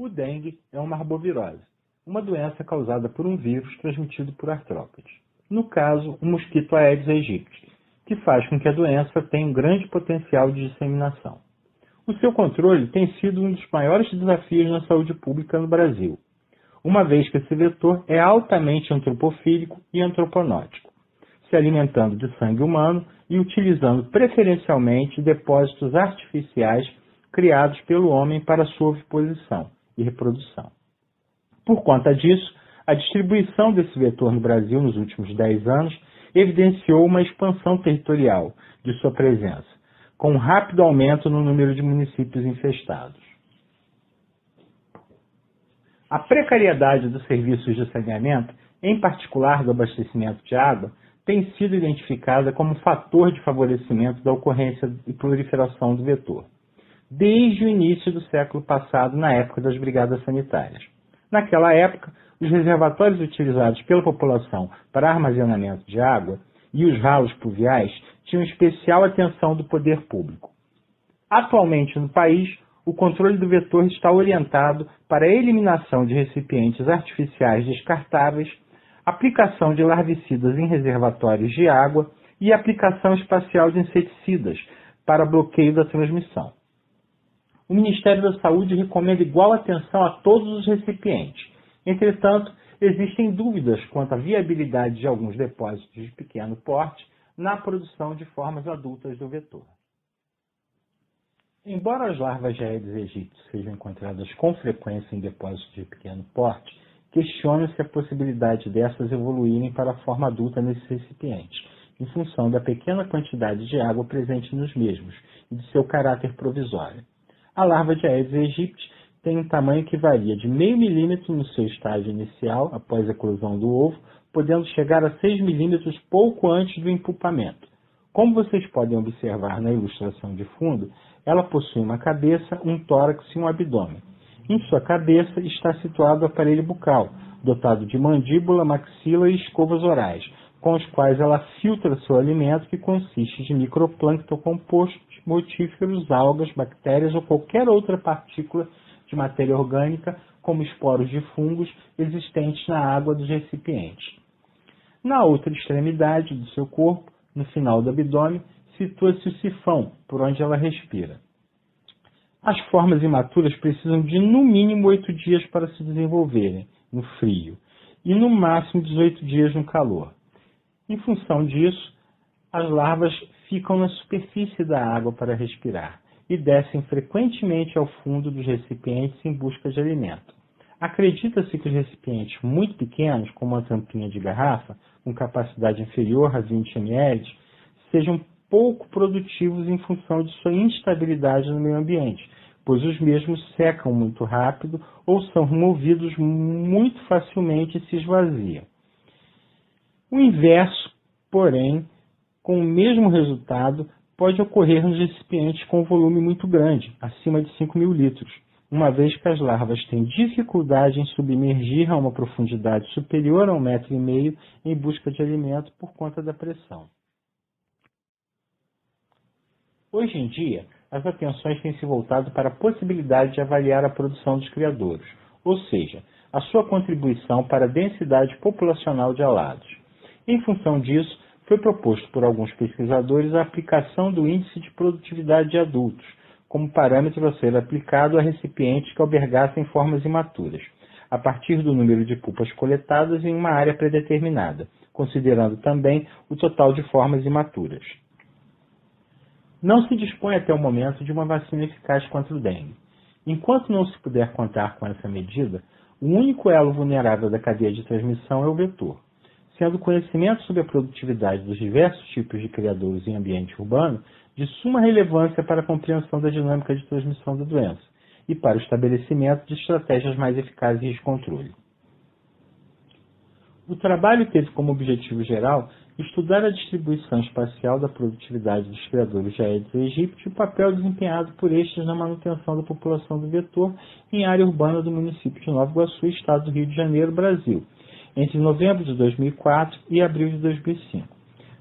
O dengue é uma arbovirose, uma doença causada por um vírus transmitido por artrópodes. No caso, o mosquito Aedes aegypti, que faz com que a doença tenha um grande potencial de disseminação. O seu controle tem sido um dos maiores desafios na saúde pública no Brasil, uma vez que esse vetor é altamente antropofílico e antroponótico, se alimentando de sangue humano e utilizando preferencialmente depósitos artificiais criados pelo homem para sua oviposição e reprodução. Por conta disso, a distribuição desse vetor no Brasil nos últimos 10 anos evidenciou uma expansão territorial de sua presença, com um rápido aumento no número de municípios infestados. A precariedade dos serviços de saneamento, em particular do abastecimento de água, tem sido identificada como fator de favorecimento da ocorrência e proliferação do vetor, desde o início do século passado, na época das brigadas sanitárias. Naquela época, os reservatórios utilizados pela população para armazenamento de água e os ralos pluviais tinham especial atenção do poder público. Atualmente, no país, o controle do vetor está orientado para a eliminação de recipientes artificiais descartáveis, aplicação de larvicidas em reservatórios de água e aplicação espacial de inseticidas para bloqueio da transmissão. O Ministério da Saúde recomenda igual atenção a todos os recipientes. Entretanto, existem dúvidas quanto à viabilidade de alguns depósitos de pequeno porte na produção de formas adultas do vetor. Embora as larvas de Aedes aegypti sejam encontradas com frequência em depósitos de pequeno porte, questiona-se a possibilidade dessas evoluírem para a forma adulta nesses recipientes, em função da pequena quantidade de água presente nos mesmos e de seu caráter provisório. A larva de Aedes aegypti tem um tamanho que varia de meio milímetro no seu estágio inicial, após a eclosão do ovo, podendo chegar a 6 milímetros pouco antes do empupamento. Como vocês podem observar na ilustração de fundo, ela possui uma cabeça, um tórax e um abdômen. Em sua cabeça está situado o aparelho bucal, dotado de mandíbula, maxila e escovas orais, com os quais ela filtra seu alimento, que consiste de microplâncton composto, mortíferos, algas, bactérias ou qualquer outra partícula de matéria orgânica, como esporos de fungos existentes na água dos recipientes. Na outra extremidade do seu corpo, no final do abdômen, situa-se o sifão, por onde ela respira. As formas imaturas precisam de no mínimo 8 dias para se desenvolverem no frio e no máximo 18 dias no calor. Em função disso, as larvas ficam na superfície da água para respirar e descem frequentemente ao fundo dos recipientes em busca de alimento. Acredita-se que os recipientes muito pequenos, como uma tampinha de garrafa, com capacidade inferior a 20 ml, sejam pouco produtivos em função de sua instabilidade no meio ambiente, pois os mesmos secam muito rápido ou são removidos muito facilmente e se esvaziam. O inverso, porém, com o mesmo resultado, pode ocorrer nos recipientes com volume muito grande, acima de 5.000 litros, uma vez que as larvas têm dificuldade em submergir a uma profundidade superior a 1,5 m em busca de alimento por conta da pressão. Hoje em dia, as atenções têm se voltado para a possibilidade de avaliar a produção dos criadouros, ou seja, a sua contribuição para a densidade populacional de alados. Em função disso, foi proposto por alguns pesquisadores a aplicação do índice de produtividade de adultos, como parâmetro a ser aplicado a recipientes que albergassem formas imaturas, a partir do número de pupas coletadas em uma área predeterminada, considerando também o total de formas imaturas. Não se dispõe até o momento de uma vacina eficaz contra o dengue. Enquanto não se puder contar com essa medida, o único elo vulnerável da cadeia de transmissão é o vetor, sendo o conhecimento sobre a produtividade dos diversos tipos de criadouros em ambiente urbano de suma relevância para a compreensão da dinâmica de transmissão da doença e para o estabelecimento de estratégias mais eficazes de controle. O trabalho teve como objetivo geral estudar a distribuição espacial da produtividade dos criadouros de Aedes aegypti e o papel desempenhado por estes na manutenção da população do vetor em área urbana do município de Nova Iguaçu, estado do Rio de Janeiro, Brasil, entre novembro de 2004 e abril de 2005,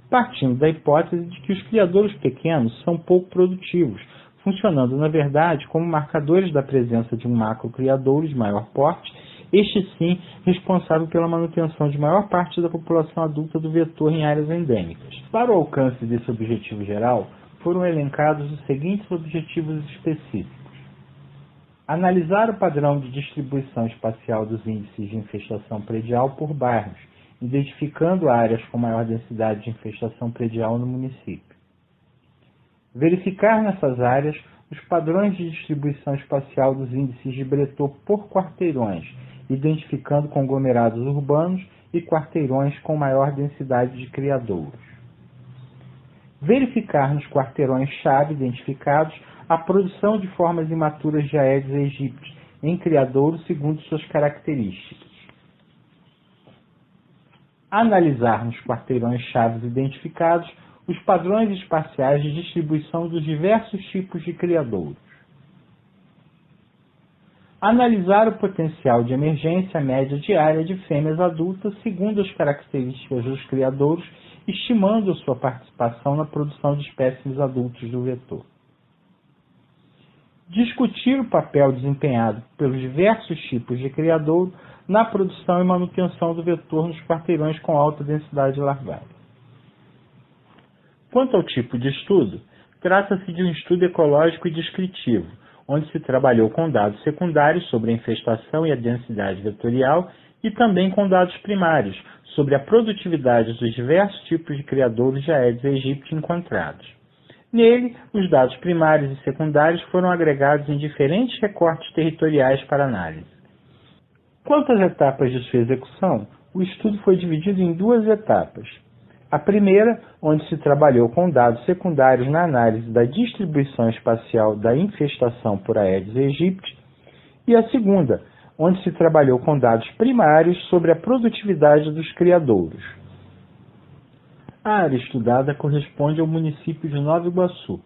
partindo da hipótese de que os criadouros pequenos são pouco produtivos, funcionando, na verdade, como marcadores da presença de um macrocriadouro de maior porte, este sim responsável pela manutenção de maior parte da população adulta do vetor em áreas endêmicas. Para o alcance desse objetivo geral, foram elencados os seguintes objetivos específicos. Analisar o padrão de distribuição espacial dos índices de infestação predial por bairros, identificando áreas com maior densidade de infestação predial no município. Verificar nessas áreas os padrões de distribuição espacial dos índices de Breton por quarteirões, identificando conglomerados urbanos e quarteirões com maior densidade de criadouros. Verificar nos quarteirões-chave identificados a produção de formas imaturas de Aedes aegypti em criadouros segundo suas características. Analisar nos quarteirões-chave identificados os padrões espaciais de distribuição dos diversos tipos de criadouros. Analisar o potencial de emergência média diária de fêmeas adultas segundo as características dos criadouros, estimando a sua participação na produção de espécimes adultos do vetor. Discutir o papel desempenhado pelos diversos tipos de criadouro na produção e manutenção do vetor nos quarteirões com alta densidade larvária. Quanto ao tipo de estudo, trata-se de um estudo ecológico e descritivo, onde se trabalhou com dados secundários sobre a infestação e a densidade vetorial e também com dados primários sobre a produtividade dos diversos tipos de criadouros de Aedes aegypti encontrados. Nele, os dados primários e secundários foram agregados em diferentes recortes territoriais para análise. Quanto às etapas de sua execução, o estudo foi dividido em duas etapas. A primeira, onde se trabalhou com dados secundários na análise da distribuição espacial da infestação por Aedes aegypti, e a segunda, onde se trabalhou com dados primários sobre a produtividade dos criadouros. A área estudada corresponde ao município de Nova Iguaçu,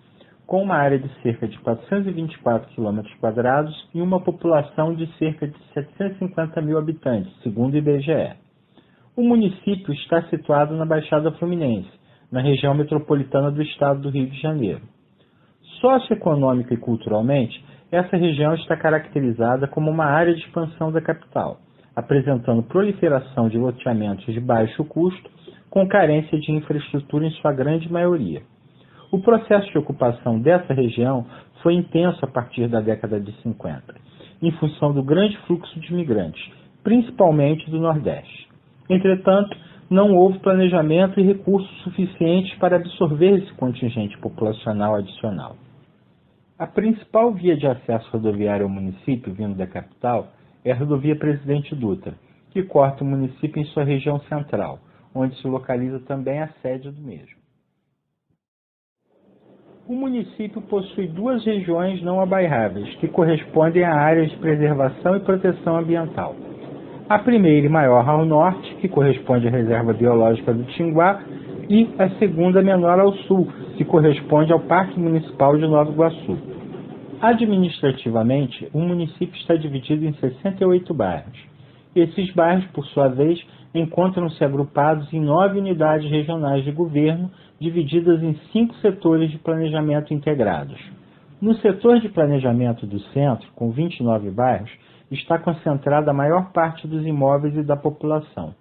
com uma área de cerca de 424 km² e uma população de cerca de 750 mil habitantes, segundo o IBGE. O município está situado na Baixada Fluminense, na região metropolitana do estado do Rio de Janeiro. Socioeconômica e culturalmente, essa região está caracterizada como uma área de expansão da capital, apresentando proliferação de loteamentos de baixo custo, com carência de infraestrutura em sua grande maioria. O processo de ocupação dessa região foi intenso a partir da década de 50, em função do grande fluxo de imigrantes, principalmente do Nordeste. Entretanto, não houve planejamento e recursos suficientes para absorver esse contingente populacional adicional. A principal via de acesso rodoviário ao município, vindo da capital, é a rodovia Presidente Dutra, que corta o município em sua região central, onde se localiza também a sede do mesmo. O município possui duas regiões não abairráveis, que correspondem a áreas de preservação e proteção ambiental. A primeira e maior ao norte, que corresponde à Reserva Biológica do Tinguá, e a segunda menor ao sul, que corresponde ao Parque Municipal de Nova Iguaçu. Administrativamente, o município está dividido em 68 bairros. Esses bairros, por sua vez, encontram-se agrupados em 9 unidades regionais de governo, divididas em 5 setores de planejamento integrados. No setor de planejamento do centro, com 29 bairros, está concentrada a maior parte dos imóveis e da população.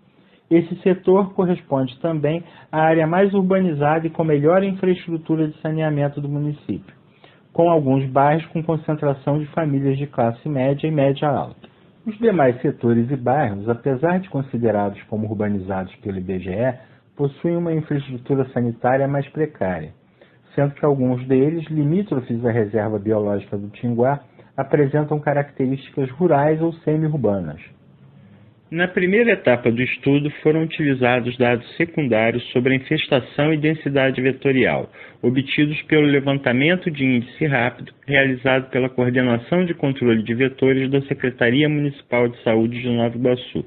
Esse setor corresponde também à área mais urbanizada e com melhor infraestrutura de saneamento do município, com alguns bairros com concentração de famílias de classe média e média alta. Os demais setores e bairros, apesar de considerados como urbanizados pelo IBGE, possuem uma infraestrutura sanitária mais precária, sendo que alguns deles, limítrofes à Reserva Biológica do Tinguá, apresentam características rurais ou semi-urbanas. Na primeira etapa do estudo foram utilizados dados secundários sobre a infestação e densidade vetorial, obtidos pelo levantamento de índice rápido realizado pela Coordenação de Controle de Vetores da Secretaria Municipal de Saúde de Nova Iguaçu,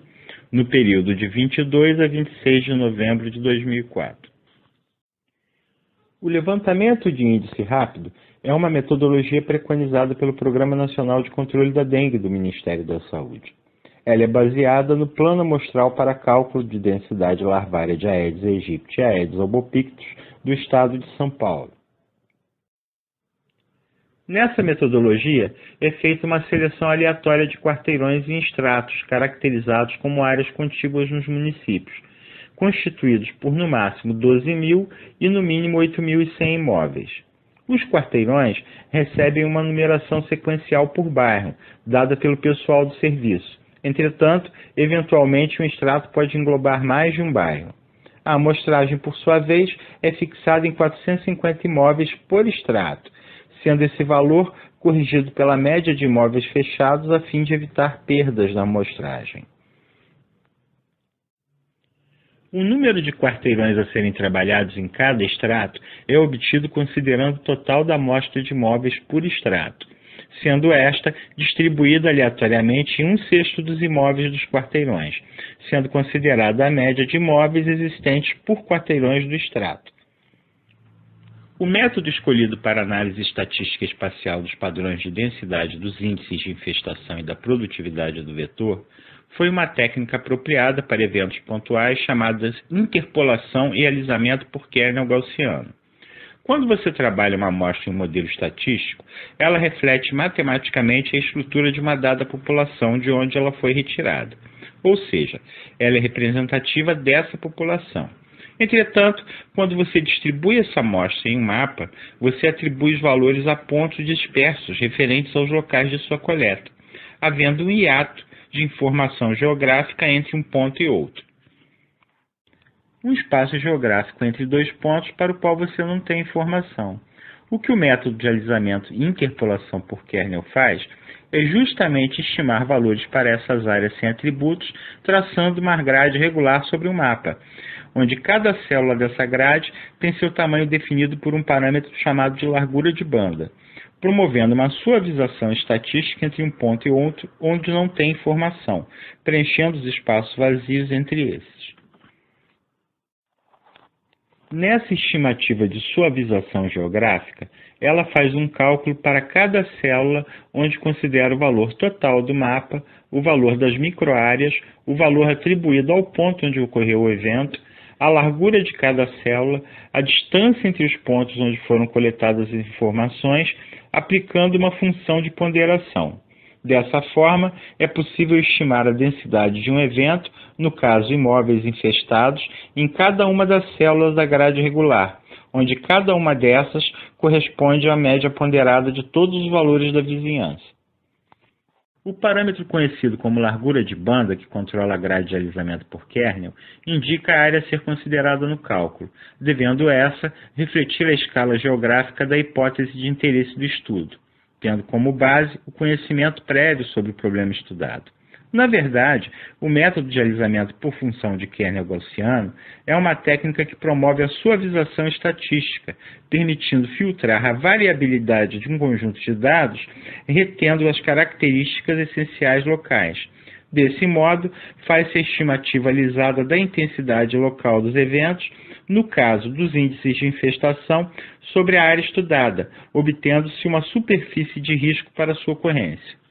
no período de 22 a 26 de novembro de 2004. O levantamento de índice rápido é uma metodologia preconizada pelo Programa Nacional de Controle da Dengue do Ministério da Saúde. Ela é baseada no Plano Amostral para Cálculo de Densidade Larvária de Aedes aegypti e Aedes albopictus do Estado de São Paulo. Nessa metodologia, é feita uma seleção aleatória de quarteirões em estratos, caracterizados como áreas contíguas nos municípios, constituídos por no máximo 12.000 e no mínimo 8.100 imóveis. Os quarteirões recebem uma numeração sequencial por bairro, dada pelo pessoal do serviço. Entretanto, eventualmente um extrato pode englobar mais de um bairro. A amostragem, por sua vez, é fixada em 450 imóveis por extrato, sendo esse valor corrigido pela média de imóveis fechados a fim de evitar perdas na amostragem. O número de quarteirões a serem trabalhados em cada extrato é obtido considerando o total da amostra de imóveis por extrato, sendo esta distribuída aleatoriamente em 1/6 dos imóveis dos quarteirões, sendo considerada a média de imóveis existentes por quarteirões do extrato. O método escolhido para análise estatística espacial dos padrões de densidade dos índices de infestação e da produtividade do vetor foi uma técnica apropriada para eventos pontuais chamadas interpolação e alisamento por Kernel-Gaussiano. Quando você trabalha uma amostra em um modelo estatístico, ela reflete matematicamente a estrutura de uma dada população de onde ela foi retirada, ou seja, ela é representativa dessa população. Entretanto, quando você distribui essa amostra em um mapa, você atribui os valores a pontos dispersos referentes aos locais de sua coleta, havendo um hiato de informação geográfica entre um ponto e outro. Um espaço geográfico entre dois pontos para o qual você não tem informação. O que o método de alisamento e interpolação por kernel faz é justamente estimar valores para essas áreas sem atributos, traçando uma grade regular sobre o mapa, onde cada célula dessa grade tem seu tamanho definido por um parâmetro chamado de largura de banda, promovendo uma suavização estatística entre um ponto e outro onde não tem informação, preenchendo os espaços vazios entre esses. Nessa estimativa de suavização geográfica, ela faz um cálculo para cada célula onde considera o valor total do mapa, o valor das microáreas, o valor atribuído ao ponto onde ocorreu o evento, a largura de cada célula, a distância entre os pontos onde foram coletadas as informações, aplicando uma função de ponderação. Dessa forma, é possível estimar a densidade de um evento, no caso imóveis infestados, em cada uma das células da grade regular, onde cada uma dessas corresponde à média ponderada de todos os valores da vizinhança. O parâmetro conhecido como largura de banda, que controla a grade de alisamento por kernel, indica a área a ser considerada no cálculo, devendo essa refletir a escala geográfica da hipótese de interesse do estudo, tendo como base o conhecimento prévio sobre o problema estudado. Na verdade, o método de alisamento por função de Kernel-Gaussiano é uma técnica que promove a suavização estatística, permitindo filtrar a variabilidade de um conjunto de dados, retendo as características essenciais locais. Desse modo, faz-se a estimativa alisada da intensidade local dos eventos, no caso dos índices de infestação, sobre a área estudada, obtendo-se uma superfície de risco para sua ocorrência.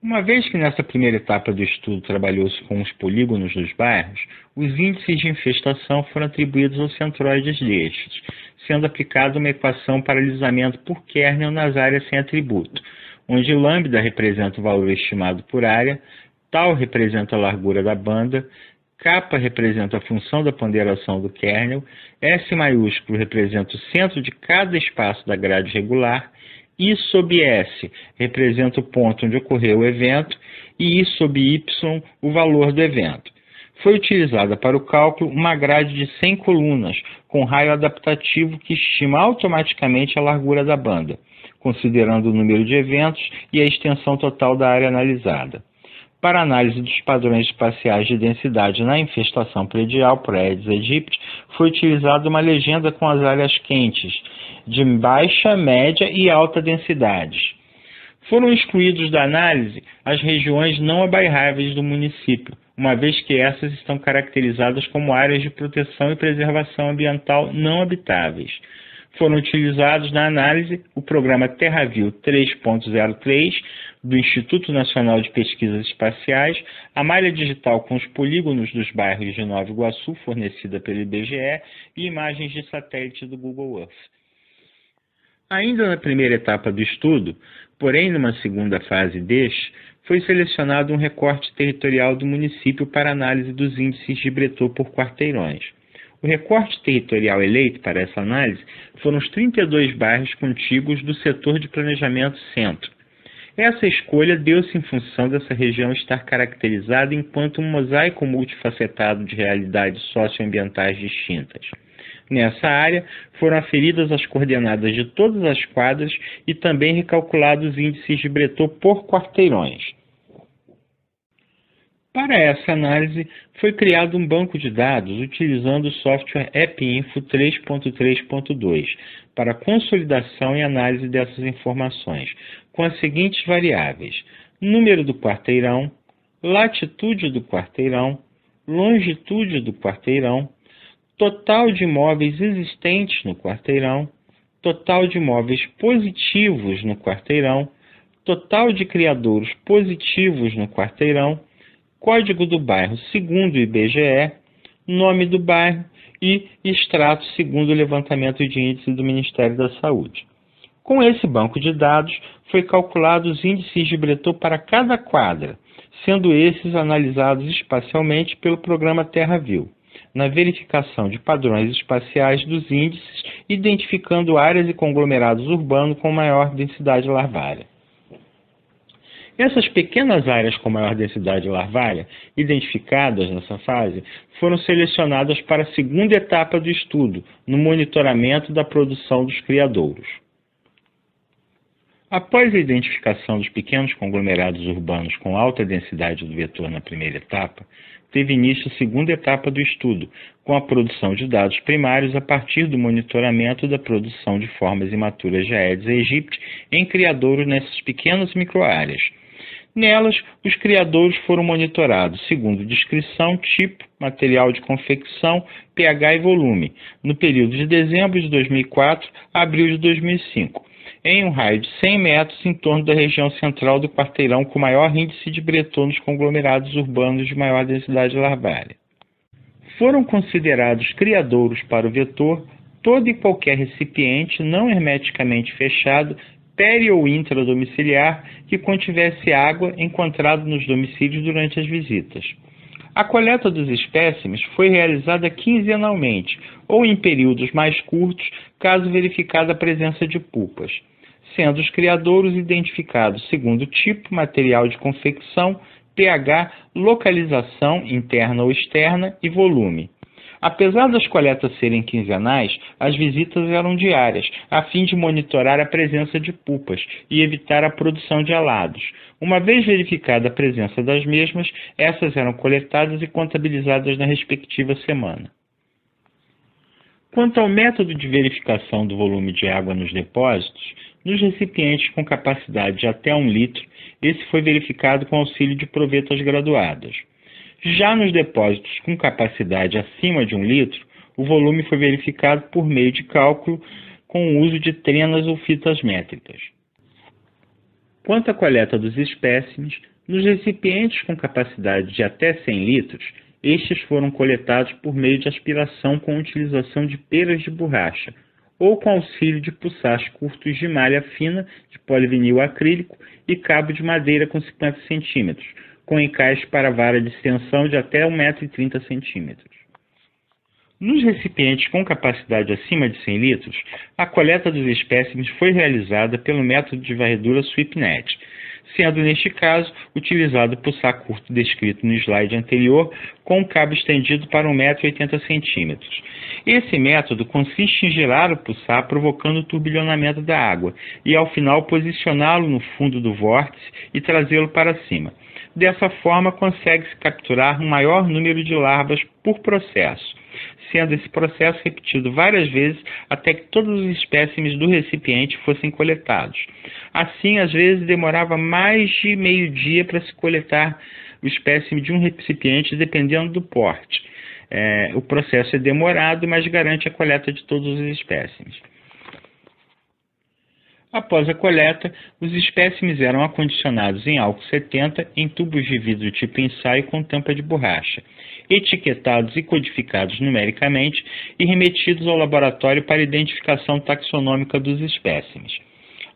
Uma vez que nessa primeira etapa do estudo trabalhou-se com os polígonos dos bairros, os índices de infestação foram atribuídos aos centroides destes, sendo aplicada uma equação para alisamento por kernel nas áreas sem atributo, onde lambda representa o valor estimado por área, tal representa a largura da banda, kappa representa a função da ponderação do kernel, S maiúsculo representa o centro de cada espaço da grade regular, I sob S representa o ponto onde ocorreu o evento e I sob Y o valor do evento. Foi utilizada para o cálculo uma grade de 100 colunas com raio adaptativo que estima automaticamente a largura da banda, considerando o número de eventos e a extensão total da área analisada. Para análise dos padrões espaciais de densidade na infestação predial por Aedes aegypti, foi utilizada uma legenda com as áreas quentes, de baixa, média e alta densidades. Foram excluídos da análise as regiões não abairráveis do município, uma vez que essas estão caracterizadas como áreas de proteção e preservação ambiental não habitáveis. Foram utilizados na análise o programa TerraView 3.03 do Instituto Nacional de Pesquisas Espaciais, a malha digital com os polígonos dos bairros de Nova Iguaçu, fornecida pelo IBGE, e imagens de satélite do Google Earth. Ainda na primeira etapa do estudo, porém numa segunda fase deste, foi selecionado um recorte territorial do município para análise dos índices de Breton por quarteirões. O recorte territorial eleito para essa análise foram os 32 bairros contíguos do setor de planejamento centro. Essa escolha deu-se em função dessa região estar caracterizada enquanto um mosaico multifacetado de realidades socioambientais distintas. Nessa área, foram aferidas as coordenadas de todas as quadras e também recalculados os índices de Breton por quarteirões. Para essa análise, foi criado um banco de dados utilizando o software AppInfo 3.3.2 para consolidação e análise dessas informações, com as seguintes variáveis: número do quarteirão, latitude do quarteirão, longitude do quarteirão, total de imóveis existentes no quarteirão, total de imóveis positivos no quarteirão, total de criadouros positivos no quarteirão, código do bairro segundo o IBGE, nome do bairro e extrato segundo o levantamento de índice do Ministério da Saúde. Com esse banco de dados, foi calculado os índices de Breton para cada quadra, sendo esses analisados espacialmente pelo programa TerraView, na verificação de padrões espaciais dos índices, identificando áreas e conglomerados urbanos com maior densidade larvária. Essas pequenas áreas com maior densidade larvária, identificadas nessa fase, foram selecionadas para a segunda etapa do estudo, no monitoramento da produção dos criadouros. Após a identificação dos pequenos conglomerados urbanos com alta densidade do vetor na primeira etapa, teve início a segunda etapa do estudo, com a produção de dados primários a partir do monitoramento da produção de formas imaturas de Aedes aegypti em criadouros nessas pequenas microáreas. Nelas, os criadouros foram monitorados segundo descrição, tipo, material de confecção, pH e volume, no período de dezembro de 2004 a abril de 2005, em um raio de 100 metros em torno da região central do quarteirão com maior índice de Breton nos conglomerados urbanos de maior densidade larvária. Foram considerados criadouros para o vetor todo e qualquer recipiente não hermeticamente fechado peri- ou intradomiciliar que contivesse água encontrado nos domicílios durante as visitas. A coleta dos espécimes foi realizada quinzenalmente ou em períodos mais curtos, caso verificada a presença de pupas, sendo os criadouros identificados segundo tipo, material de confecção, pH, localização interna ou externa e volume. Apesar das coletas serem quinzenais, as visitas eram diárias, a fim de monitorar a presença de pupas e evitar a produção de alados. Uma vez verificada a presença das mesmas, essas eram coletadas e contabilizadas na respectiva semana. Quanto ao método de verificação do volume de água nos depósitos, nos recipientes com capacidade de até 1 litro, esse foi verificado com auxílio de provetas graduadas. Já nos depósitos com capacidade acima de 1 litro, o volume foi verificado por meio de cálculo com o uso de trenas ou fitas métricas. Quanto à coleta dos espécimes, nos recipientes com capacidade de até 100 litros, estes foram coletados por meio de aspiração com utilização de peras de borracha, ou com auxílio de puçás curtos de malha fina de polivinil acrílico e cabo de madeira com 50 cm, com encaixe para vara de extensão de até 1,30 m. Nos recipientes com capacidade acima de 100 litros, a coleta dos espécimes foi realizada pelo método de varredura SweepNet, sendo, neste caso, utilizado o puçá curto descrito no slide anterior, com um cabo estendido para 1,80 m. Esse método consiste em girar o puçá provocando o turbilhonamento da água e, ao final, posicioná-lo no fundo do vórtice e trazê-lo para cima. Dessa forma, consegue-se capturar um maior número de larvas por processo, sendo esse processo repetido várias vezes até que todos os espécimes do recipiente fossem coletados. Assim, às vezes, demorava mais de meio-dia para se coletar o espécime de um recipiente, dependendo do porte. O processo é demorado, mas garante a coleta de todos os espécimes. Após a coleta, os espécimes eram acondicionados em álcool 70 em tubos de vidro tipo ensaio com tampa de borracha, etiquetados e codificados numericamente e remetidos ao laboratório para identificação taxonômica dos espécimes.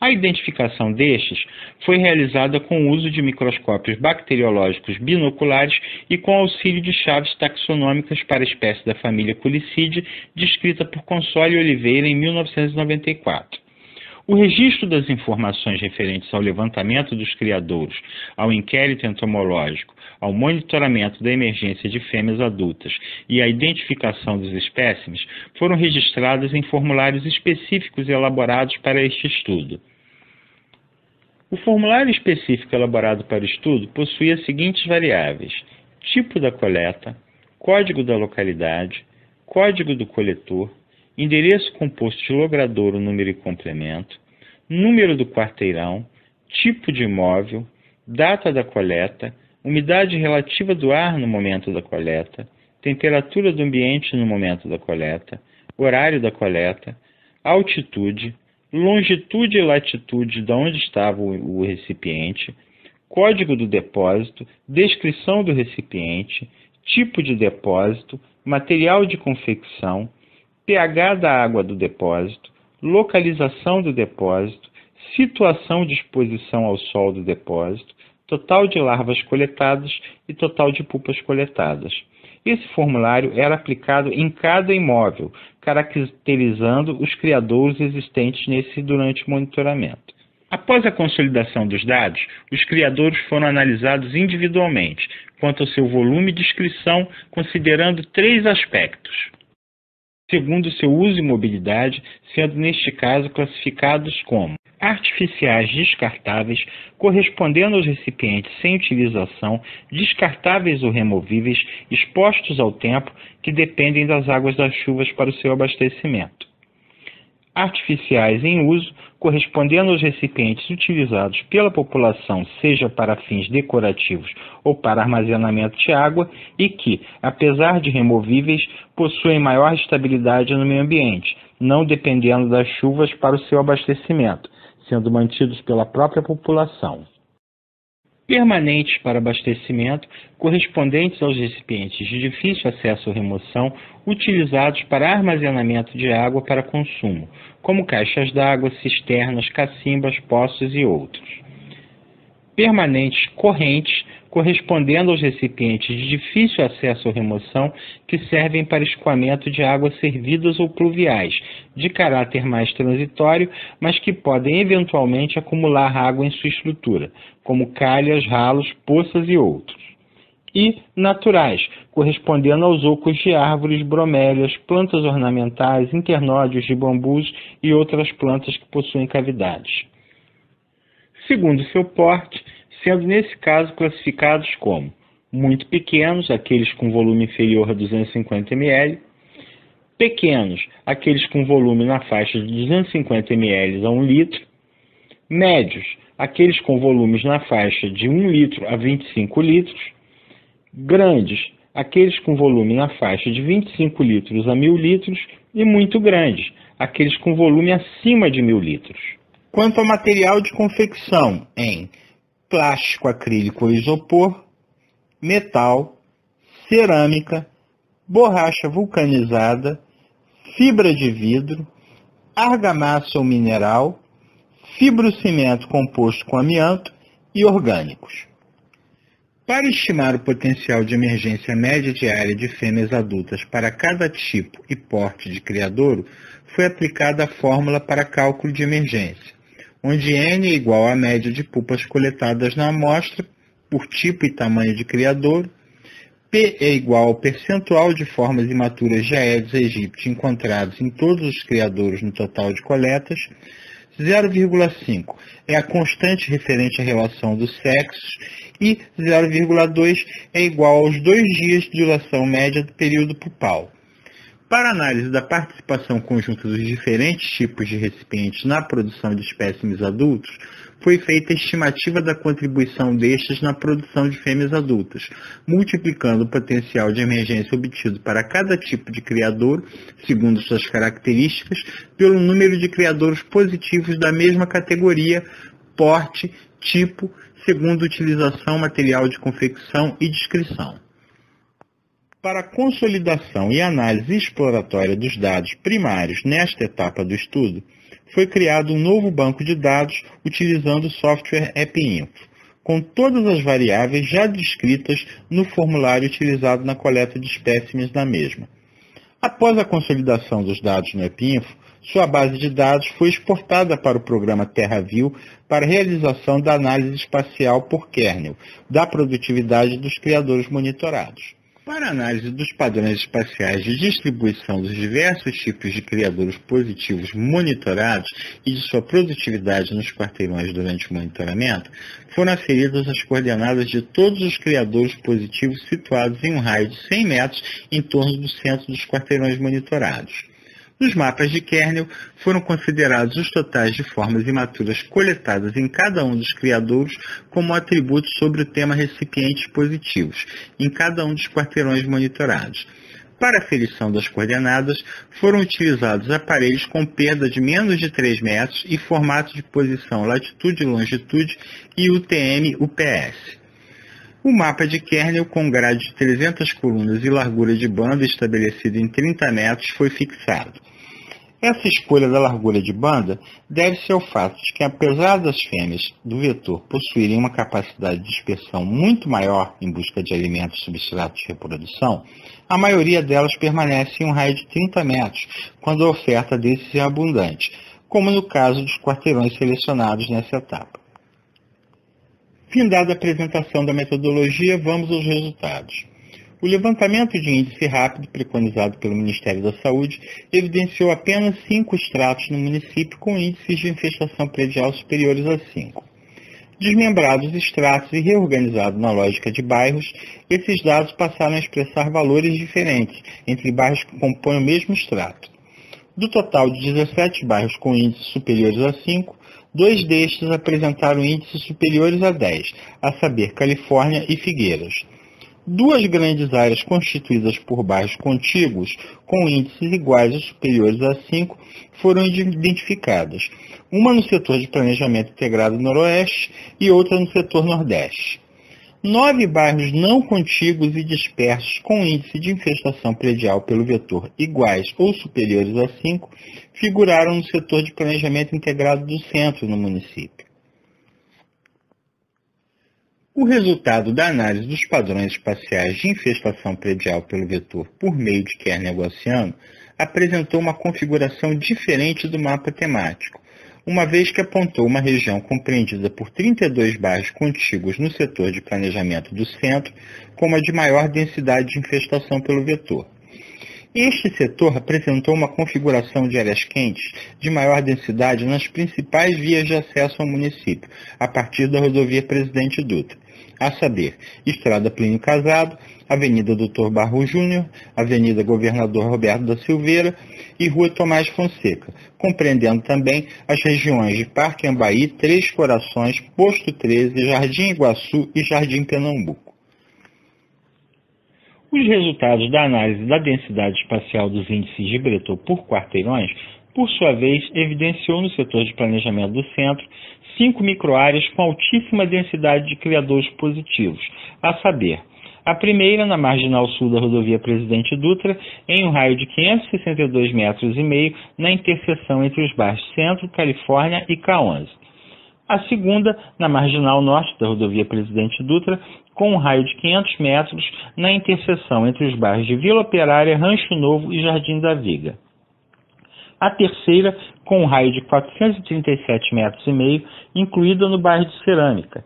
A identificação destes foi realizada com o uso de microscópios bacteriológicos binoculares e com auxílio de chaves taxonômicas para a espécie da família Culicidae, descrita por Console e Oliveira em 1994. O registro das informações referentes ao levantamento dos criadouros, ao inquérito entomológico, ao monitoramento da emergência de fêmeas adultas e à identificação dos espécimes foram registradas em formulários específicos elaborados para este estudo. O formulário específico elaborado para o estudo possuía as seguintes variáveis: tipo da coleta, código da localidade, código do coletor, endereço composto de logradouro, número e complemento, número do quarteirão, tipo de imóvel, data da coleta, umidade relativa do ar no momento da coleta, temperatura do ambiente no momento da coleta, horário da coleta, altitude, longitude e latitude de onde estava o recipiente, código do depósito, descrição do recipiente, tipo de depósito, material de confecção, pH da água do depósito, localização do depósito, situação de exposição ao sol do depósito, total de larvas coletadas e total de pupas coletadas. Esse formulário era aplicado em cada imóvel, caracterizando os criadouros existentes nesse durante o monitoramento. Após a consolidação dos dados, os criadouros foram analisados individualmente, quanto ao seu volume e descrição, considerando 3 aspectos, segundo seu uso e mobilidade, sendo neste caso classificados como artificiais descartáveis, correspondendo aos recipientes sem utilização, descartáveis ou removíveis, expostos ao tempo, que dependem das águas das chuvas para o seu abastecimento. Artificiais em uso, correspondendo aos recipientes utilizados pela população, seja para fins decorativos ou para armazenamento de água, e que, apesar de removíveis, possuem maior estabilidade no meio ambiente, não dependendo das chuvas para o seu abastecimento, sendo mantidos pela própria população. Permanentes para abastecimento, correspondentes aos recipientes de difícil acesso ou remoção, utilizados para armazenamento de água para consumo, como caixas d'água, cisternas, cacimbas, poços e outros. Permanentes correntes, correspondendo aos recipientes de difícil acesso ou remoção que servem para escoamento de águas servidas ou pluviais, de caráter mais transitório, mas que podem eventualmente acumular água em sua estrutura, como calhas, ralos, poças e outros. E naturais, correspondendo aos ocos de árvores, bromélias, plantas ornamentais, internódios de bambus e outras plantas que possuem cavidades. Segundo seu porte, sendo nesse caso classificados como muito pequenos, aqueles com volume inferior a 250 ml, pequenos, aqueles com volume na faixa de 250 ml a 1 litro, médios, aqueles com volumes na faixa de 1 litro a 25 litros, grandes, aqueles com volume na faixa de 25 litros a 1.000 litros, e muito grandes, aqueles com volume acima de 1.000 litros. Quanto ao material de confecção, em plástico, acrílico ou isopor, metal, cerâmica, borracha vulcanizada, fibra de vidro, argamassa ou mineral, fibrocimento composto com amianto e orgânicos. Para estimar o potencial de emergência média diária de fêmeas adultas para cada tipo e porte de criadouro, foi aplicada a fórmula para cálculo de emergência, onde N é igual à média de pupas coletadas na amostra, por tipo e tamanho de criadouro, P é igual ao percentual de formas imaturas de Aedes aegypti encontrados em todos os criadouros no total de coletas, 0,5 é a constante referente à relação dos sexos e 0,2 é igual aos 2 dias de duração média do período pupal. Para análise da participação conjunta dos diferentes tipos de recipientes na produção de espécimes adultos, foi feita a estimativa da contribuição destes na produção de fêmeas adultas, multiplicando o potencial de emergência obtido para cada tipo de criador, segundo suas características, pelo número de criadouros positivos da mesma categoria, porte, tipo, segundo utilização, material de confecção e descrição. Para a consolidação e análise exploratória dos dados primários nesta etapa do estudo, foi criado um novo banco de dados utilizando o software AppInfo, com todas as variáveis já descritas no formulário utilizado na coleta de espécimes da mesma. Após a consolidação dos dados no AppInfo, sua base de dados foi exportada para o programa TerraView para realização da análise espacial por kernel da produtividade dos criadores monitorados. Para a análise dos padrões espaciais de distribuição dos diversos tipos de criadores positivos monitorados e de sua produtividade nos quarteirões durante o monitoramento, foram aferidas as coordenadas de todos os criadores positivos situados em um raio de 100 metros em torno do centro dos quarteirões monitorados. Nos mapas de kernel, foram considerados os totais de formas imaturas coletadas em cada um dos criadouros como atributos sobre o tema recipientes positivos, em cada um dos quarteirões monitorados. Para a aferição das coordenadas, foram utilizados aparelhos com perda de menos de 3 metros e formato de posição latitude e longitude e UTM-UPS. O mapa de kernel com grade de 300 colunas e largura de banda estabelecido em 30 metros foi fixado. Essa escolha da largura de banda deve-se ao fato de que, apesar das fêmeas do vetor possuírem uma capacidade de dispersão muito maior em busca de alimentos e substratos de reprodução, a maioria delas permanece em um raio de 30 metros, quando a oferta desses é abundante, como no caso dos quarteirões selecionados nessa etapa. Findada a apresentação da metodologia, vamos aos resultados. O levantamento de índice rápido preconizado pelo Ministério da Saúde evidenciou apenas 5 estratos no município com índices de infestação predial superiores a 5. Desmembrados estratos e reorganizados na lógica de bairros, esses dados passaram a expressar valores diferentes entre bairros que compõem o mesmo extrato. Do total de 17 bairros com índices superiores a 5, 2 destes apresentaram índices superiores a 10, a saber, Califórnia e Figueiras. 2 grandes áreas constituídas por bairros contíguos, com índices iguais ou superiores a 5, foram identificadas, uma no setor de planejamento integrado noroeste e outra no setor nordeste. 9 bairros não contíguos e dispersos com índice de infestação predial pelo vetor iguais ou superiores a 5 figuraram no setor de planejamento integrado do centro no município. O resultado da análise dos padrões espaciais de infestação predial pelo vetor por meio de kernel gaussiano apresentou uma configuração diferente do mapa temático, uma vez que apontou uma região compreendida por 32 bairros contíguos no setor de planejamento do centro como a de maior densidade de infestação pelo vetor. Este setor apresentou uma configuração de áreas quentes de maior densidade nas principais vias de acesso ao município, a partir da rodovia Presidente Dutra, a saber, Estrada Plínio Casado, Avenida Doutor Barro Júnior, Avenida Governador Roberto da Silveira e Rua Tomás Fonseca, compreendendo também as regiões de Parque Ambaí, Três Corações, Posto 13, Jardim Iguaçu e Jardim Pernambuco. Os resultados da análise da densidade espacial dos índices de Breton por quarteirões, por sua vez, evidenciou no setor de planejamento do centro 5 microáreas com altíssima densidade de criadores positivos, a saber, a primeira na marginal sul da rodovia Presidente Dutra, em um raio de 562,5 metros na interseção entre os bairros Centro, Califórnia e K11. A segunda na marginal norte da rodovia Presidente Dutra, com um raio de 500 metros na interseção entre os bairros de Vila Operária, Rancho Novo e Jardim da Viga. A terceira, com um raio de 437,5 metros, incluída no bairro de Cerâmica.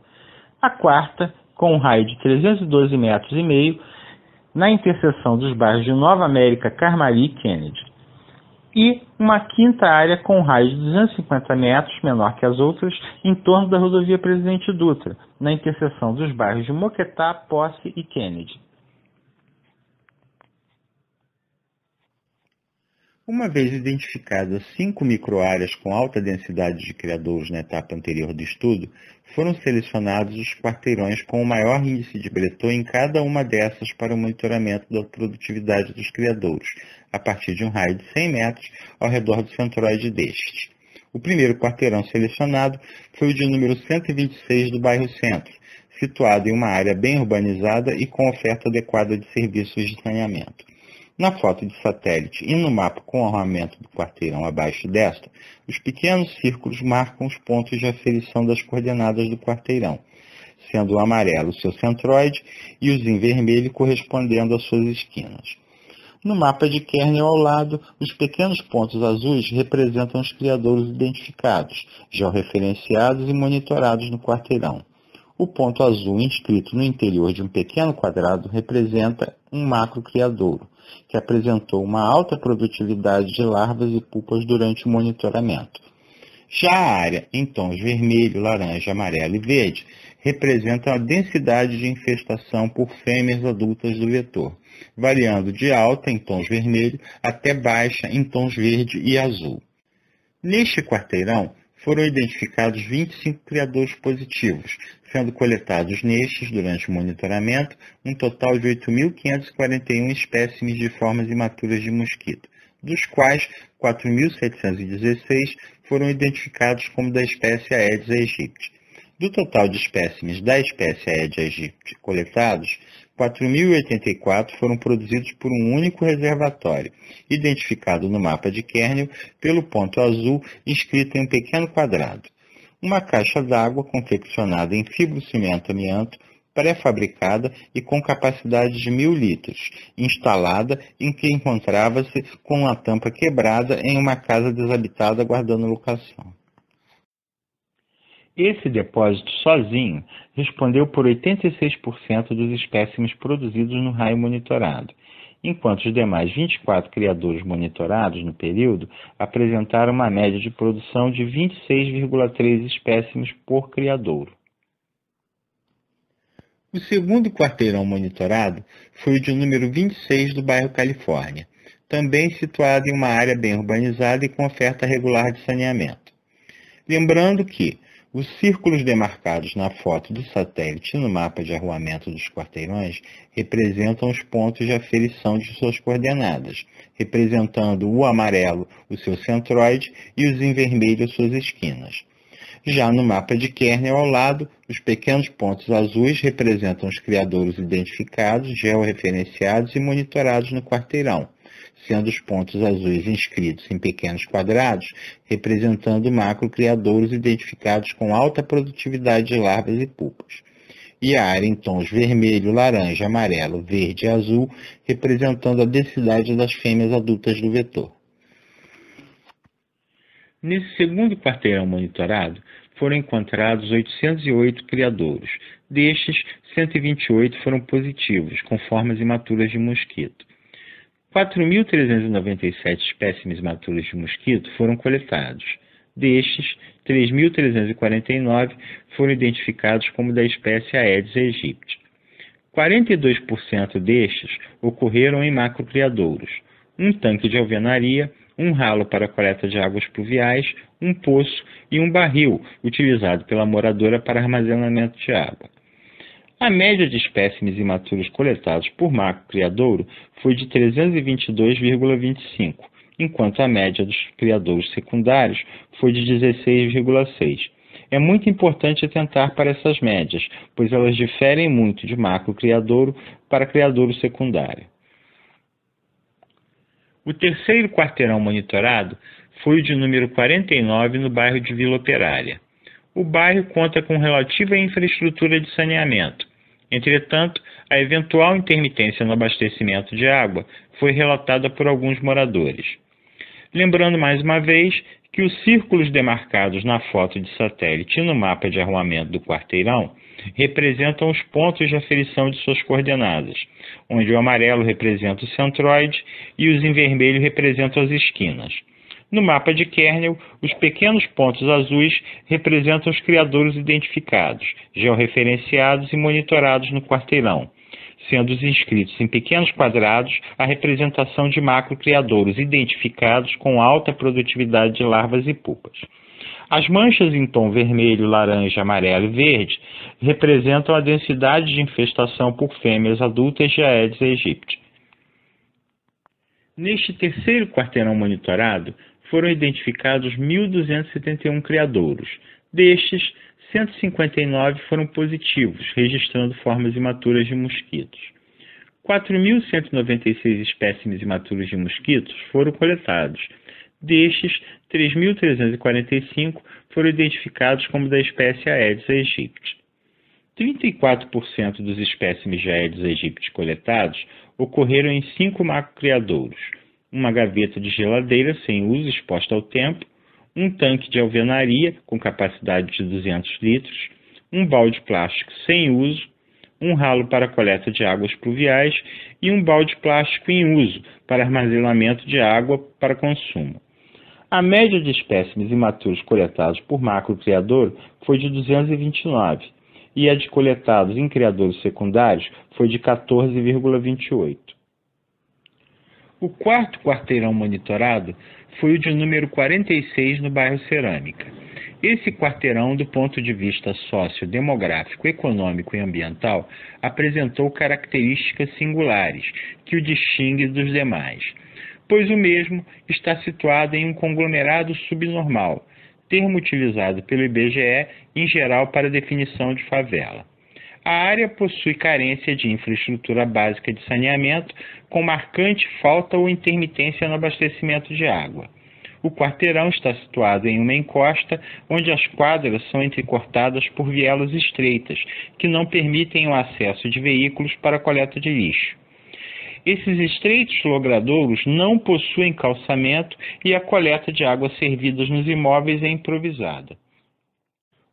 A quarta, com um raio de 312,5 metros, na interseção dos bairros de Nova América, Carmari e Kennedy. E uma quinta área com um raio de 250 metros, menor que as outras, em torno da rodovia Presidente Dutra, na interseção dos bairros de Moquetá, Posse e Kennedy. Uma vez identificadas 5 microáreas com alta densidade de criadouros na etapa anterior do estudo, foram selecionados os quarteirões com o maior índice de Breton em cada uma dessas para o monitoramento da produtividade dos criadouros, a partir de um raio de 100 metros ao redor do centroide destes. O primeiro quarteirão selecionado foi o de número 126 do bairro Centro, situado em uma área bem urbanizada e com oferta adequada de serviços de saneamento. Na foto de satélite e no mapa com o armamento do quarteirão abaixo desta, os pequenos círculos marcam os pontos de aferição das coordenadas do quarteirão, sendo o amarelo o seu centroide e o em vermelho correspondendo às suas esquinas. No mapa de Kernel ao lado, os pequenos pontos azuis representam os criadouros identificados, georreferenciados e monitorados no quarteirão. O ponto azul inscrito no interior de um pequeno quadrado representa um macrocriadouro, que apresentou uma alta produtividade de larvas e pupas durante o monitoramento. Já a área em tons vermelho, laranja, amarelo e verde representa a densidade de infestação por fêmeas adultas do vetor, variando de alta em tons vermelho até baixa em tons verde e azul. Neste quarteirão, foram identificados 25 criadouros positivos, sendo coletados nestes, durante o monitoramento, um total de 8.541 espécimes de formas imaturas de mosquito, dos quais 4.716 foram identificados como da espécie Aedes aegypti. Do total de espécimes da espécie Aedes aegypti coletados, 4.084 foram produzidos por um único reservatório, identificado no mapa de Kernel pelo ponto azul inscrito em um pequeno quadrado. Uma caixa d'água confeccionada em fibrocimento amianto, pré-fabricada e com capacidade de 1.000 litros, instalada em que encontrava-se com a tampa quebrada em uma casa desabitada aguardando locação. Esse depósito sozinho respondeu por 86% dos espécimes produzidos no raio monitorado, enquanto os demais 24 criadouros monitorados no período apresentaram uma média de produção de 26,3 espécimes por criadouro. O segundo quarteirão monitorado foi o de número 26 do bairro Califórnia, também situado em uma área bem urbanizada e com oferta regular de saneamento. Lembrando que os círculos demarcados na foto do satélite e no mapa de arruamento dos quarteirões representam os pontos de aferição de suas coordenadas, representando o amarelo o seu centroide e os em vermelho as suas esquinas. Já no mapa de Kernel ao lado, os pequenos pontos azuis representam os criadouros identificados, georreferenciados e monitorados no quarteirão, sendo os pontos azuis inscritos em pequenos quadrados, representando macrocriadouros identificados com alta produtividade de larvas e pupas. E a área em tons vermelho, laranja, amarelo, verde e azul, representando a densidade das fêmeas adultas do vetor. Nesse segundo quarteirão monitorado, foram encontrados 808 criadouros. Destes, 128 foram positivos, com formas imaturas de mosquito. 4.397 espécimes imaturas de mosquito foram coletados. Destes, 3.349 foram identificados como da espécie Aedes aegypti. 42% destes ocorreram em macrocriadouros, um tanque de alvenaria, um ralo para coleta de águas pluviais, um poço e um barril utilizado pela moradora para armazenamento de água. A média de espécimes imaturos coletados por macrocriadouro foi de 322,25, enquanto a média dos criadouros secundários foi de 16,6. É muito importante atentar para essas médias, pois elas diferem muito de macrocriadouro para criadouro secundário. O terceiro quarteirão monitorado foi o de número 49 no bairro de Vila Operária. O bairro conta com relativa infraestrutura de saneamento. Entretanto, a eventual intermitência no abastecimento de água foi relatada por alguns moradores. Lembrando mais uma vez que os círculos demarcados na foto de satélite e no mapa de arruamento do quarteirão representam os pontos de aferição de suas coordenadas, onde o amarelo representa o centroide e os em vermelho representam as esquinas. No mapa de Kernel, os pequenos pontos azuis representam os criadouros identificados, georreferenciados e monitorados no quarteirão, sendo os inscritos em pequenos quadrados a representação de macrocriadouros identificados com alta produtividade de larvas e pupas. As manchas em tom vermelho, laranja, amarelo e verde representam a densidade de infestação por fêmeas adultas de Aedes aegypti. Neste terceiro quarteirão monitorado, foram identificados 1.271 criadouros. Destes, 159 foram positivos, registrando formas imaturas de mosquitos. 4.196 espécimes imaturos de mosquitos foram coletados. Destes, 3.345 foram identificados como da espécie Aedes aegypti. 34% dos espécimes de Aedes aegypti coletados ocorreram em 5 macrocriadouros: uma gaveta de geladeira sem uso exposta ao tempo, um tanque de alvenaria com capacidade de 200 litros, um balde plástico sem uso, um ralo para coleta de águas pluviais e um balde plástico em uso para armazenamento de água para consumo. A média de espécimes imaturos coletados por macrocriador foi de 229 e a de coletados em criadouros secundários foi de 14,28. O quarto quarteirão monitorado foi o de número 46 no bairro Cerâmica. Esse quarteirão, do ponto de vista sociodemográfico, econômico e ambiental, apresentou características singulares que o distinguem dos demais, pois o mesmo está situado em um conglomerado subnormal, termo utilizado pelo IBGE em geral para definição de favela. A área possui carência de infraestrutura básica de saneamento, com marcante falta ou intermitência no abastecimento de água. O quarteirão está situado em uma encosta, onde as quadras são entrecortadas por vielas estreitas, que não permitem o acesso de veículos para a coleta de lixo. Esses estreitos logradouros não possuem calçamento e a coleta de água servidas nos imóveis é improvisada.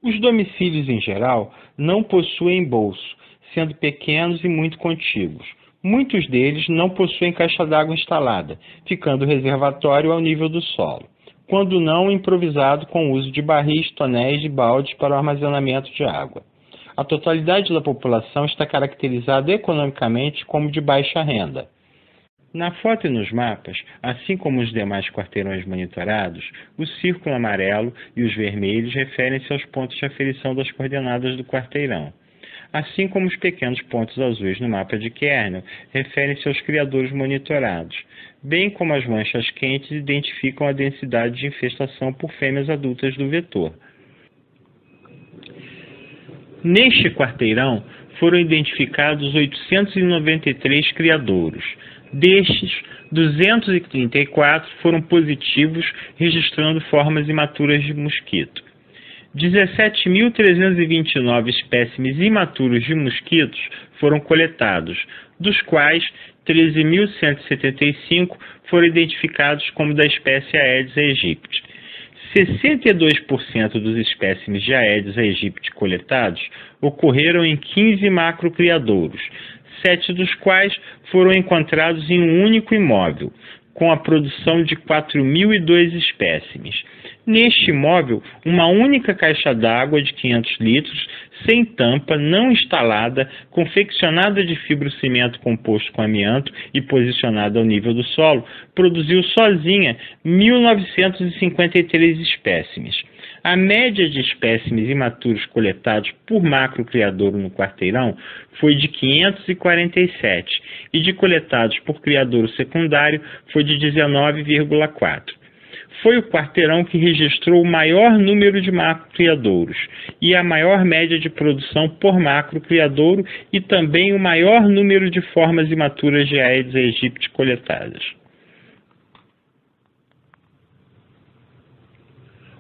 Os domicílios, em geral, não possuem bolso, sendo pequenos e muito contíguos. Muitos deles não possuem caixa d'água instalada, ficando o reservatório ao nível do solo, quando não improvisado com o uso de barris, tonéis e baldes para o armazenamento de água. A totalidade da população está caracterizada economicamente como de baixa renda. Na foto e nos mapas, assim como os demais quarteirões monitorados, o círculo amarelo e os vermelhos referem-se aos pontos de aferição das coordenadas do quarteirão, assim como os pequenos pontos azuis no mapa de Kernel referem-se aos criadouros monitorados, bem como as manchas quentes identificam a densidade de infestação por fêmeas adultas do vetor. Neste quarteirão foram identificados 893 criadouros. Destes, 234 foram positivos, registrando formas imaturas de mosquito. 17.329 espécimes imaturos de mosquitos foram coletados, dos quais 13.175 foram identificados como da espécie Aedes aegypti. 62% dos espécimes de Aedes aegypti coletados ocorreram em 15 macrocriadouros, 7 dos quais foram encontrados em um único imóvel, com a produção de 4.002 espécimes. Neste imóvel, uma única caixa d'água de 500 litros, sem tampa, não instalada, confeccionada de fibrocimento composto com amianto e posicionada ao nível do solo, produziu sozinha 1.953 espécimes. A média de espécimes imaturos coletados por macrocriadouro no quarteirão foi de 547 e de coletados por criadouro secundário foi de 19,4. Foi o quarteirão que registrou o maior número de macrocriadouros e a maior média de produção por macrocriadouro e também o maior número de formas imaturas de Aedes aegypti coletadas.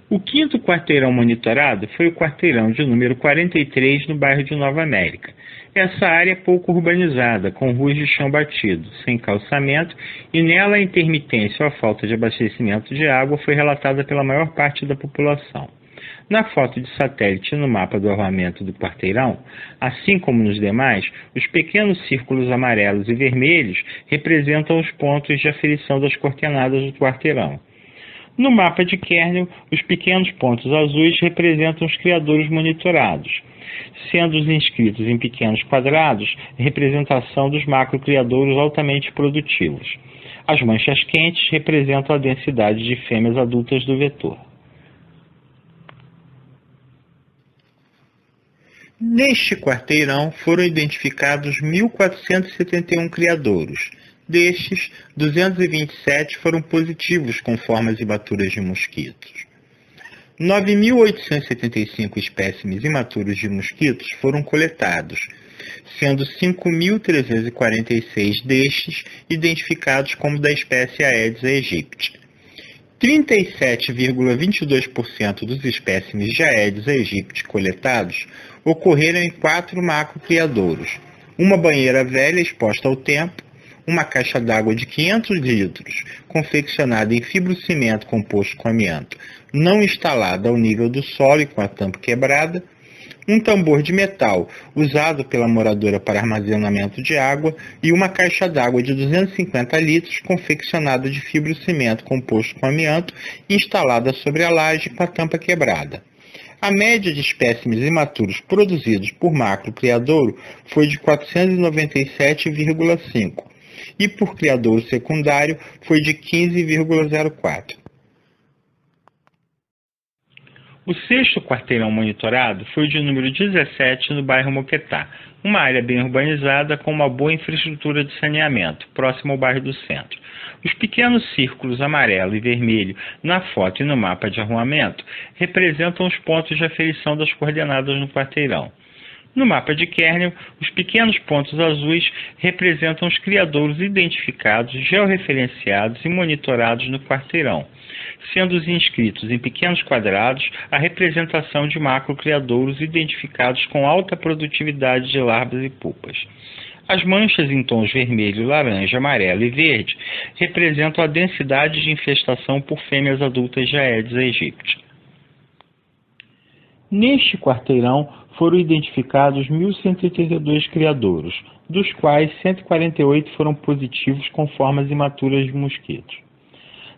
O quinto quarteirão monitorado foi o quarteirão de número 43 no bairro de Nova América. Essa área é pouco urbanizada, com ruas de chão batido, sem calçamento, e nela a intermitência ou a falta de abastecimento de água foi relatada pela maior parte da população. Na foto de satélite no mapa do arruamento do quarteirão, assim como nos demais, os pequenos círculos amarelos e vermelhos representam os pontos de aferição das coordenadas do quarteirão. No mapa de kernel, os pequenos pontos azuis representam os criadores monitorados, sendo os inscritos em pequenos quadrados representação dos macrocriadores altamente produtivos. As manchas quentes representam a densidade de fêmeas adultas do vetor. Neste quarteirão foram identificados 1.471 criadouros. Destes, 227 foram positivos com formas imaturas de mosquitos. 9.875 espécimes imaturos de mosquitos foram coletados, sendo 5.346 destes identificados como da espécie Aedes aegypti. 37,22% dos espécimes de Aedes aegypti coletados ocorreram em 4 macrocriadouros: uma banheira velha exposta ao tempo, uma caixa d'água de 500 litros, confeccionada em fibrocimento composto com amianto, não instalada ao nível do solo e com a tampa quebrada, um tambor de metal usado pela moradora para armazenamento de água e uma caixa d'água de 250 litros confeccionada de fibrocimento composto com amianto e instalada sobre a laje com a tampa quebrada. A média de espécimes imaturos produzidos por macrocriadouro foi de 497,5 e por criadouro secundário foi de 15,04. O sexto quarteirão monitorado foi de número 17 no bairro Moquetá, uma área bem urbanizada com uma boa infraestrutura de saneamento, próximo ao bairro do centro. Os pequenos círculos amarelo e vermelho na foto e no mapa de arruamento representam os pontos de aferição das coordenadas no quarteirão. No mapa de kernel, os pequenos pontos azuis representam os criadouros identificados, georreferenciados e monitorados no quarteirão, sendo os inscritos em pequenos quadrados a representação de macrocriadouros identificados com alta produtividade de larvas e pupas. As manchas em tons vermelho, laranja, amarelo e verde representam a densidade de infestação por fêmeas adultas de Aedes aegypti. Neste quarteirão foram identificados 1.182 criadouros, dos quais 148 foram positivos com formas imaturas de mosquitos.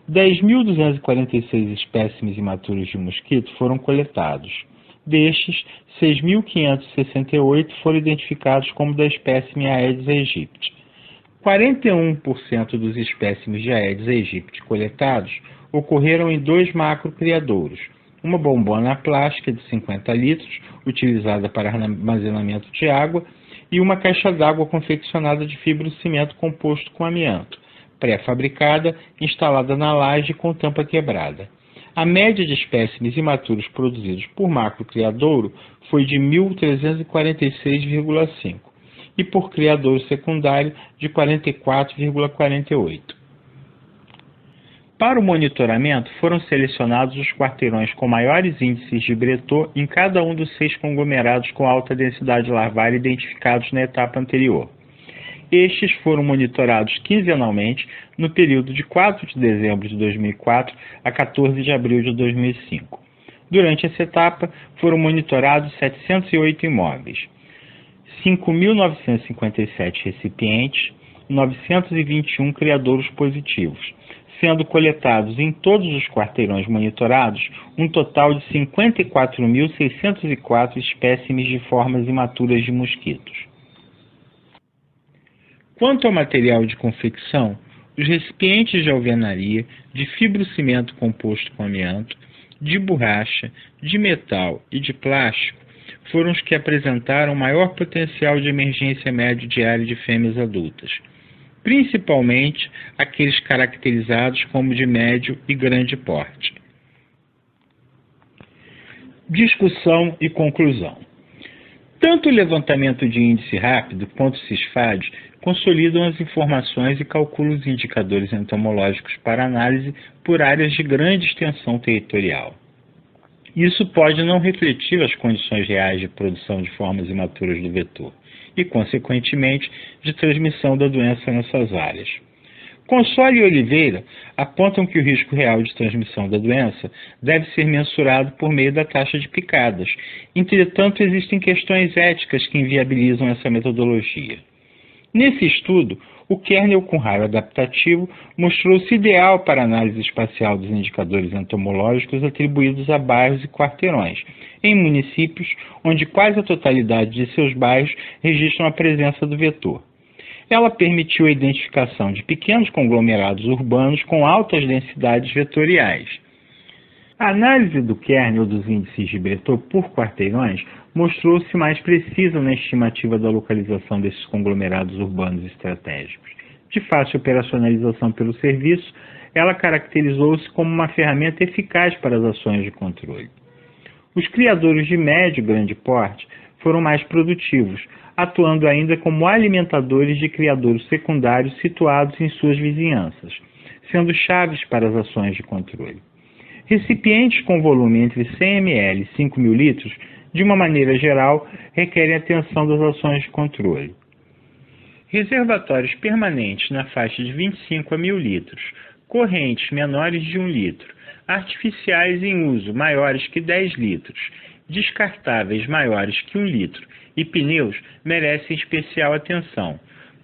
10.246 espécimes imaturos de mosquito foram coletados. Destes, 6.568 foram identificados como da espécime Aedes aegypti. 41% dos espécimes de Aedes aegypti coletados ocorreram em 2 macrocriadouros: uma bombona plástica de 50 litros, utilizada para armazenamento de água, e uma caixa d'água confeccionada de fibrocimento composto com amianto, pré-fabricada, instalada na laje com tampa quebrada. A média de espécimes imaturos produzidos por macrocriadouro foi de 1.346,5 e por criadouro secundário de 44,48. Para o monitoramento, foram selecionados os quarteirões com maiores índices de Breton em cada um dos 6 conglomerados com alta densidade larval identificados na etapa anterior. Estes foram monitorados quinzenalmente no período de 4 de dezembro de 2004 a 14 de abril de 2005. Durante essa etapa, foram monitorados 708 imóveis, 5.957 recipientes, 921 criadouros positivos, sendo coletados em todos os quarteirões monitorados um total de 54.604 espécimes de formas imaturas de mosquitos. Quanto ao material de confecção, os recipientes de alvenaria, de fibrocimento composto com amianto, de borracha, de metal e de plástico foram os que apresentaram maior potencial de emergência médio diário de fêmeas adultas, principalmente aqueles caracterizados como de médio e grande porte. Discussão e conclusão. Tanto o levantamento de índice rápido quanto o CISFAD consolidam as informações e calculam os indicadores entomológicos para análise por áreas de grande extensão territorial. Isso pode não refletir as condições reais de produção de formas imaturas do vetor e, consequentemente, de transmissão da doença nessas áreas. Console e Oliveira apontam que o risco real de transmissão da doença deve ser mensurado por meio da taxa de picadas. Entretanto, existem questões éticas que inviabilizam essa metodologia. Nesse estudo, o kernel com raio adaptativo mostrou-se ideal para análise espacial dos indicadores entomológicos atribuídos a bairros e quarteirões, em municípios onde quase a totalidade de seus bairros registram a presença do vetor. Ela permitiu a identificação de pequenos conglomerados urbanos com altas densidades vetoriais. A análise do kernel dos índices de Breton por quarteirões mostrou-se mais precisa na estimativa da localização desses conglomerados urbanos estratégicos. De fácil operacionalização pelo serviço, ela caracterizou-se como uma ferramenta eficaz para as ações de controle. Os criadores de médio e grande porte foram mais produtivos, atuando ainda como alimentadores de criadouros secundários situados em suas vizinhanças, sendo chaves para as ações de controle. Recipientes com volume entre 100 ml e 5.000 litros, de uma maneira geral, requerem atenção das ações de controle. Reservatórios permanentes na faixa de 25 a 1.000 litros, correntes menores de 1 litro, artificiais em uso maiores que 10 litros, descartáveis maiores que 1 litro e pneus merecem especial atenção,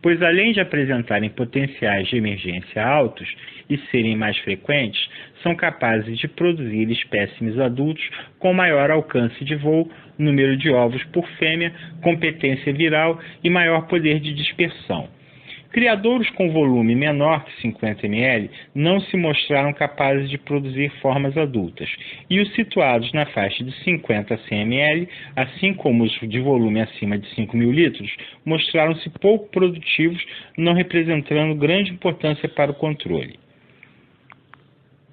pois além de apresentarem potenciais de emergência altos e serem mais frequentes, são capazes de produzir espécimes adultos com maior alcance de voo, número de ovos por fêmea, competência viral e maior poder de dispersão. Criadouros com volume menor que 50 ml não se mostraram capazes de produzir formas adultas, e os situados na faixa de 50 a 100 ml, assim como os de volume acima de 5.000 litros, mostraram-se pouco produtivos, não representando grande importância para o controle.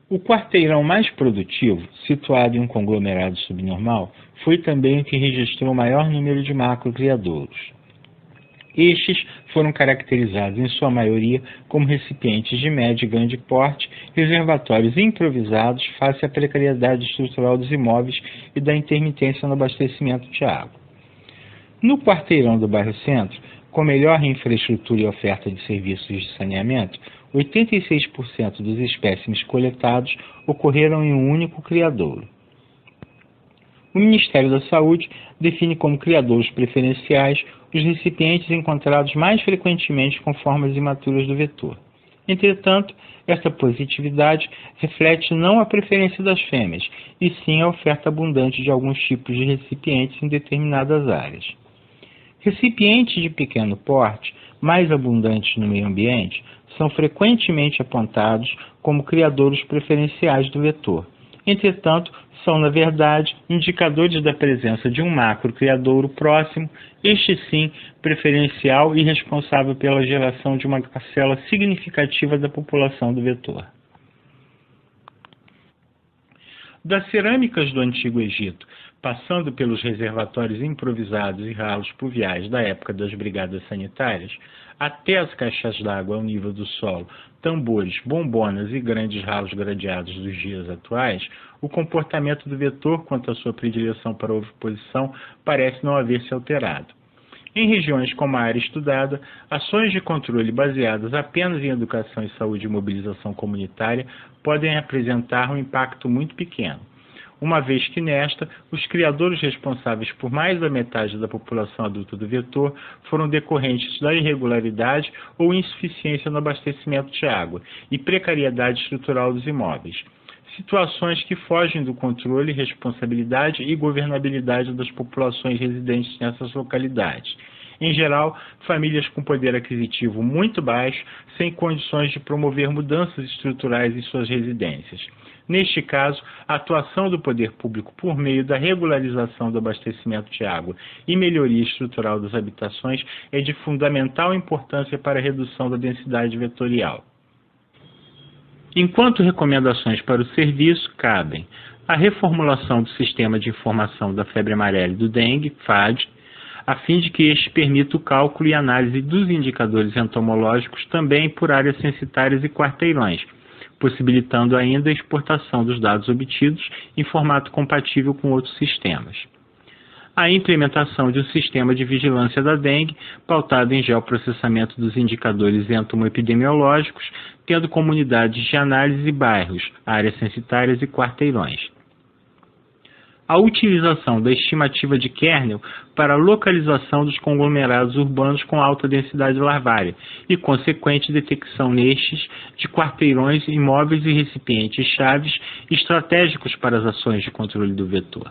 O quarteirão mais produtivo, situado em um conglomerado subnormal, foi também o que registrou o maior número de macrocriadouros. Estes foram caracterizados, em sua maioria, como recipientes de médio e grande porte, reservatórios improvisados face à precariedade estrutural dos imóveis e da intermitência no abastecimento de água. No quarteirão do bairro Centro, com melhor infraestrutura e oferta de serviços de saneamento, 86% dos espécimes coletados ocorreram em um único criadouro. O Ministério da Saúde define como criadouros preferenciais os recipientes encontrados mais frequentemente com formas imaturas do vetor. Entretanto, essa positividade reflete não a preferência das fêmeas, e sim a oferta abundante de alguns tipos de recipientes em determinadas áreas. Recipientes de pequeno porte, mais abundantes no meio ambiente, são frequentemente apontados como criadouros preferenciais do vetor. Entretanto, são, na verdade, indicadores da presença de um macrocriadouro próximo, este sim preferencial e responsável pela geração de uma parcela significativa da população do vetor. Das cerâmicas do Antigo Egito, passando pelos reservatórios improvisados e ralos pluviais da época das brigadas sanitárias, até as caixas d'água ao nível do solo, tambores, bombonas e grandes ralos gradeados dos dias atuais, o comportamento do vetor quanto à sua predileção para a oviposição parece não haver se alterado. Em regiões como a área estudada, ações de controle baseadas apenas em educação e saúde e mobilização comunitária podem apresentar um impacto muito pequeno, uma vez que nesta, os criadouros responsáveis por mais da metade da população adulta do vetor foram decorrentes da irregularidade ou insuficiência no abastecimento de água e precariedade estrutural dos imóveis, situações que fogem do controle, responsabilidade e governabilidade das populações residentes nessas localidades. Em geral, famílias com poder aquisitivo muito baixo, sem condições de promover mudanças estruturais em suas residências. Neste caso, a atuação do poder público por meio da regularização do abastecimento de água e melhoria estrutural das habitações é de fundamental importância para a redução da densidade vetorial. Enquanto recomendações para o serviço cabem a reformulação do Sistema de Informação da Febre Amarela e do Dengue, FAD, a fim de que este permita o cálculo e análise dos indicadores entomológicos também por áreas censitárias e quarteirões, possibilitando ainda a exportação dos dados obtidos em formato compatível com outros sistemas. A implementação de um sistema de vigilância da dengue, pautado em geoprocessamento dos indicadores entomoepidemiológicos, tendo comunidades de análise e bairros, áreas censitárias e quarteirões. a utilização da estimativa de kernel para a localização dos conglomerados urbanos com alta densidade larvária e consequente detecção nestes de quarteirões imóveis e recipientes chaves estratégicos para as ações de controle do vetor.